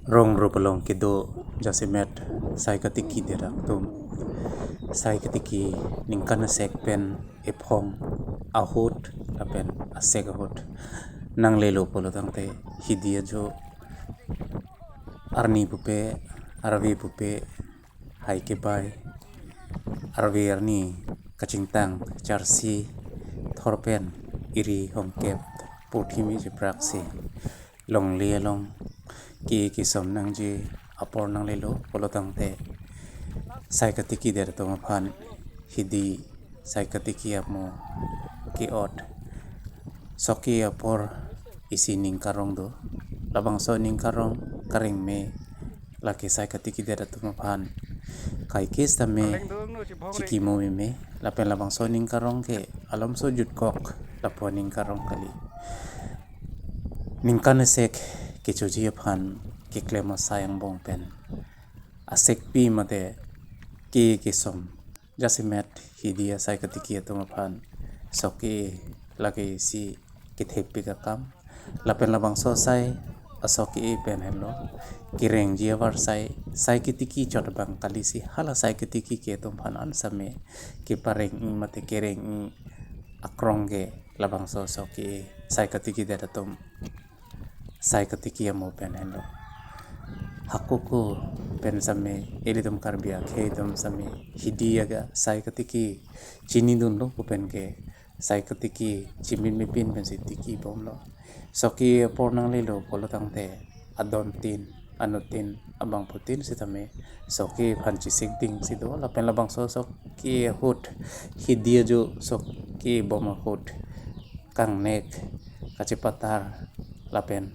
rong rupalong kido jasimet sai katiki derak tum sai katiki ningkana sekpen epong ahut apen asek ahut nang lelo polo tangte hidia jo arni pupe arvi pupe hai ke bai arvi arni kacingtang charsi thorpen iri hongkep puthimi je praksi long lia long ki som nang ji apor nang lelo polo tangte sai katiki der to maphan hidi sai katiki amo ki ot soki apor isi ning karong do labang so ning karong karing me laki sai katiki der to maphan kai kes tame chiki mo me lapen labang so ning karong ke alam so jut kok lapo ning karong kali ningkan sek ke choji phan ke klema sayang bong pen asek pi mate ki som jasimet hidia sai katiki to maphan soki lagi si kithepi ka kam lapen labang so sai asoki pen hello kireng jiawar sai kitiki chot bang kali si hala sai kitiki ke to phan an same ki pareng mate kereng akrong ge labang so soki sai katiki der tom sai katiki amo pen hello hakuku pen same elitum karbia khedum same hidiaga sai katiki chini dun lo pen ke sai katiki chimin mi pin pen sitiki bomlo soki pornang lelo polo tangte adon tin anutin abang putin sitame soki phanchi singting sido lapen labang so ki hut hidia jo soki boma hut kang nek kacipatar lapen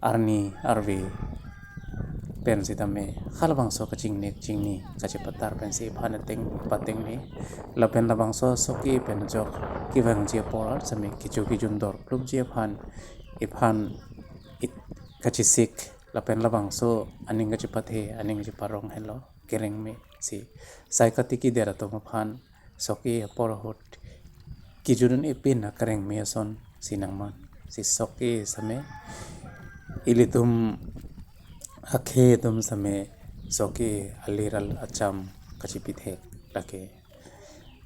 arni arvi pen sitame halabang so kaching nek chingni kacipatar pen si phanateng pateng ni lapen labang so soki pen jok kibang je porar same kichu kijundor plum je phan iphan it kachisik lapen labang so aning kacipathe aning jiparong hello kereng me si sai katiki dera to phan soki por hot kijurun ipin na kereng me son sinangman si soki same ilitum akhe tum same soki aliral acham kachipithe lake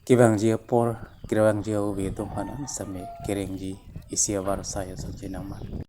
kibang ji por kirang ji ubi tum hanan same kereng ji isiawar saya so jinangman